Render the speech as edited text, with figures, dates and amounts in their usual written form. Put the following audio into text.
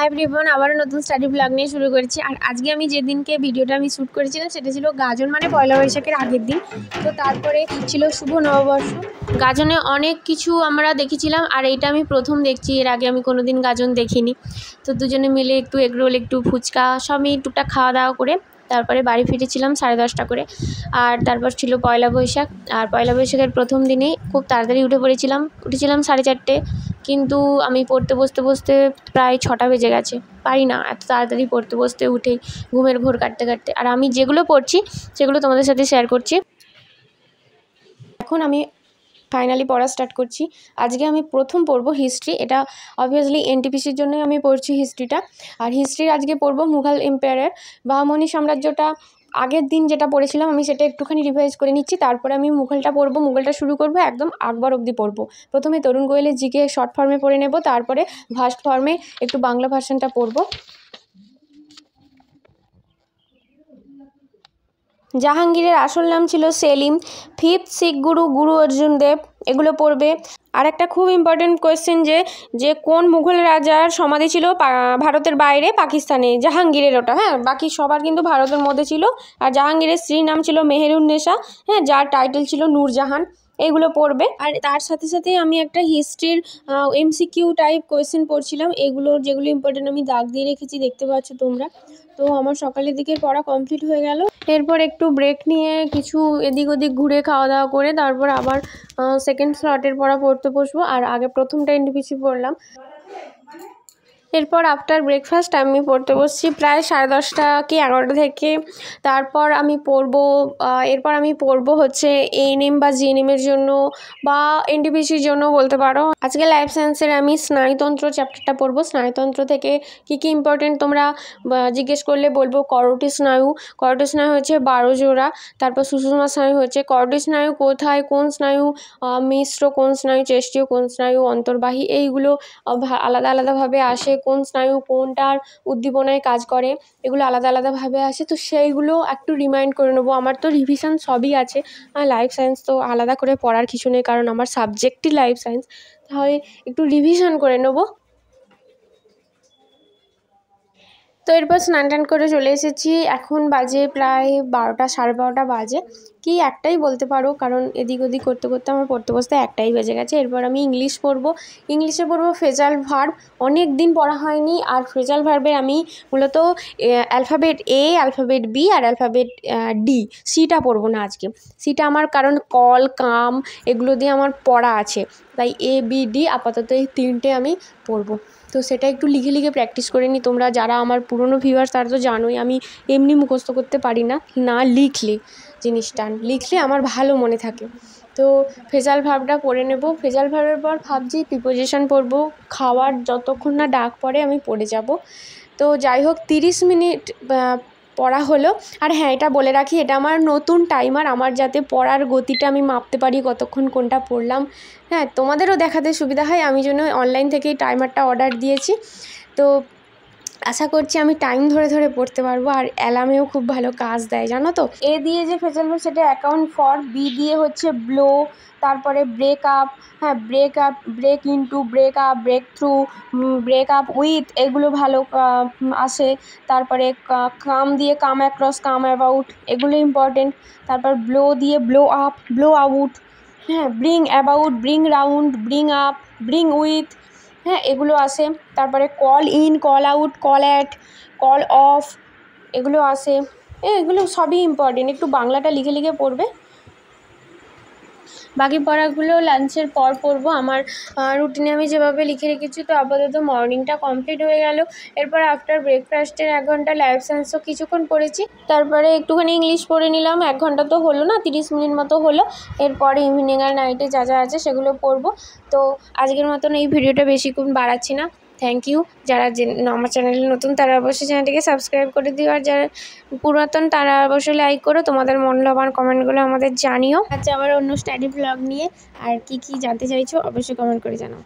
Hi everyone, আবারও নতুন study blog নিয়ে শুরু করেছি। আর আজকে আমি যেদিনকে ভিডিওটা আমি শ্যুট করেছিলাম সেটা ছিল গাজন, মানে পয়লা বৈশাখের আগের দিন। তো তারপরে ছিল শুভ নববর্ষ। গাজনে অনেক কিছু আমরা দেখেছিলাম, আর এইটা আমি প্রথম দেখছি। এর আগে আমি কোনো দিন গাজন দেখিনি। তো দুজনে মিলে একটু এগরোল, একটু ফুচকা সবই টুকটাক খাওয়া দাওয়া করে তারপরে বাড়ি ফিরেছিলাম 10:30 করে। আর তারপর ছিল পয়লা বৈশাখ। আর পয়লা বৈশাখের প্রথম দিনেই খুব তাড়াতাড়ি উঠেছিলাম 4:30। কিন্তু আমি পড়তে বসতে প্রায় 6টা বেজে গেছে। পারি না এত তাড়াতাড়ি পড়তে বসতে, উঠেই ঘুমের ঘোর কাটতে। আর আমি যেগুলো পড়ছি সেগুলো তোমাদের সাথে শেয়ার করছি। এখন আমি ফাইনালি পড়া স্টার্ট করছি। আজকে আমি প্রথম পড়বো হিস্ট্রি। এটা অবভিয়াসলি এনটিপিসির জন্যই আমি পড়ছি হিস্ট্রিটা। আর হিস্ট্রির আজকে পড়বো মুঘল এম্পায়ারের বাহমনি সাম্রাজ্যটা। আগের দিন যেটা পড়েছিলাম আমি সেটা একটুখানি রিভাইজ করে নিচ্ছি। তারপরে আমি মুঘলটা পড়বো। মুঘলটা শুরু করবো একদম আকবর অবধি পড়বো। প্রথমে তরুণ গোয়েলের জিকে শর্ট ফর্মে পড়ে নেব, তারপরে ভাস্ট ফর্মে একটু বাংলা ভার্সনটা পড়বো। জাহাঙ্গীরের আসল নাম ছিল সেলিম। 5th শিখ গুরু অর্জুন দেব। এগুলো পড়বে। আর একটা খুব ইম্পর্টেন্ট কোয়েশ্চেন, যে কোন মুঘল রাজার সমাধি ছিল ভারতের বাইরে, পাকিস্তানে? জাহাঙ্গীরের ওটা। হ্যাঁ, বাকি সবার কিন্তু ভারতের মধ্যে ছিল। আর জাহাঙ্গীরের স্ত্রীর নাম ছিল মেহেরুন্নেসা, হ্যাঁ, যার টাইটেল ছিল নূরজাহান। এগুলো পড়বে। আর তার সাথে সাথে আমি একটা হিস্ট্রির এমসিকিউ টাইপ কোয়েশ্চেন পড়ছিলাম। যেগুলো ইম্পর্টেন্ট আমি দাগ দিয়ে রেখেছি, দেখতে পাচ্ছ তোমরা। তো আমার সকালের দিকে পড়া কমপ্লিট হয়ে গেল। এরপর একটু ব্রেক নিয়ে কিছু এদিক ওদিক ঘুরে খাওয়া দাওয়া করে তারপর আবার সেকেন্ড স্লটের পড়া পড়তে বসবো। আর আগে প্রথমটা এনটিপিসি পড়লাম। এরপর আফটার ব্রেকফাস্ট আমি পড়তে বসছি প্রায় 10:30 কি 11টা থেকে। তারপর আমি পড়বো হচ্ছে এএনএম বা জিএনএমের জন্য বা এনটিপিসির জন্য বলতে পারো। আজকে লাইফ সায়েন্সের আমি স্নায়ুতন্ত্র চ্যাপ্টারটা পড়বো। স্নায়ুতন্ত্র থেকে কী কী ইম্পর্টেন্ট তোমরা জিজ্ঞেস করলে বলবো। করোটি স্নায়ু হচ্ছে 12 জোড়া। তারপর সুষুম্না স্নায়ু হচ্ছে। করোটি স্নায়ু কোথায়, কোন স্নায়ু মিশ্র, কোন স্নায়ু চেষ্টীয়, কোন স্নায়ু অন্তর্বাহী, এইগুলো আলাদা আলাদাভাবে আসে। কোন স্নায়ু কোনটার উদ্দীপনায় কাজ করে, এগুলো আলাদা আলাদাভাবে আসে। তো সেইগুলো একটু রিমাইন্ড করে নেবো। আমার তো রিভিশন সবই আছে। লাইফ সায়েন্স তো আলাদা করে পড়ার কিছু নেই, কারণ আমার সাবজেক্টই লাইফ সায়েন্স। তাহলে একটু রিভিশন করে নেবো। তো এরপর স্নান টান করে চলে এসেছি। এখন বাজে প্রায় 12টা, 12:30 বাজে, কি একটাই বলতে পারো, কারণ এদিক ওদিক করতে করতে আমার পড়তে বসতে 1টাই বেজে গেছে। এরপর আমি ইংলিশে পড়বো ফ্রেজাল ভার্ব। অনেক দিন পড়া হয়নি। আর ফ্রেজাল ভার্বের আমি মূলত অ্যালফাবেট এ, অ্যালফাবেট বি আর অ্যালফাবেট ডি, সিটা পড়বো না আজকে। সিটা আমার, কারণ কল, কাম এগুলো দিয়ে আমার পড়া আছে, তাই এ বি ডি আপাতত এই 3টে আমি পড়বো। তো সেটা একটু লিখে প্র্যাকটিস করে নিই। তোমরা যারা আমার পুরনো ভিউয়ার্স তারা তো জানোই আমি এমনি মুখস্থ করতে পারি না, জিনিসটা লিখলে আমার ভালো মনে থাকে। তো ফ্রেজাল ভার্বটা পড়ে নেব। ফ্রেজাল ভার্বের পর ভাবছি প্রিপোজিশন পড়বো। খাওয়ার যতক্ষণ না ডাক পড়ে আমি পড়ে যাব। তো যাই হোক, 30 মিনিট পড়া হলো। আর হ্যাঁ, এটা বলে রাখি, এটা আমার নতুন টাইমার, আমার যাতে পড়ার গতিটা আমি মাপতে পারি কতক্ষণ কোনটা পড়লাম। হ্যাঁ, তোমাদেরও দেখাতে সুবিধা হয়, আমি জন্য অনলাইন থেকেই টাইমারটা অর্ডার দিয়েছি। তো আশা করছি আমি টাইম ধরে পড়তে পারবো। আর অ্যালার্মেও খুব ভালো কাজ দেয়, জানো তো। এ দিয়ে যে ফেজাল ভার্ব সেটা অ্যাকাউন্ট ফর। বি দিয়ে হচ্ছে ব্লো। তারপরে ব্রেক আপ, হ্যাঁ, break into, break up, break through, break up with, এগুলো ভালো আসে। তারপরে কাম দিয়ে কাম অ্যাক্রস, কাম অ্যাবাউট, এগুলো ইম্পর্টেন্ট। তারপর ব্লো দিয়ে ব্লো আপ, ব্লো আউট, হ্যাঁ, bring about, bring round, bring up, bring with, হ্যাঁ, এগুলো আসে। তারপরে call in, call out, call at, call off, এগুলো আসে। এগুলো সবই ইম্পর্টেন্ট। একটু বাংলাটা লিখে পড়বে। বাকি পড়াগুলো লাঞ্চের পর পড়বো। আমার রুটিনে আমি যেভাবে লিখে রেখেছি। তো আপাতত মর্নিংটা কমপ্লিট হয়ে গেল। এরপর আফটার ব্রেকফাস্টের 1 ঘন্টা লাইফ সায়েন্সও কিছুক্ষণ পড়েছি। তারপরে একটুখানি ইংলিশ পড়ে নিলাম। 1 ঘন্টা তো হলো না, 30 মিনিট মতো হলো। এরপরে ইভিনিং আর নাইটে যা আছে সেগুলো পড়বো। তো আজকের মতন এই ভিডিওটা বেশিক্ষণ বাড়াচ্ছি না। Thank you. যারা আমার চ্যানেলে নতুন তারা অবশ্যই চ্যানেলটিকে সাবস্ক্রাইব করে দিও। আর যারা পুরাতন তারা অবশ্যই লাইক করো। তোমাদের মূল্যবান কমেন্টগুলো আমাদের জানিও। আচ্ছা, আবার অন্য স্টাডি ব্লগ নিয়ে আর কি জানতে চাইছো অবশ্যই কমেন্ট করে জানাও।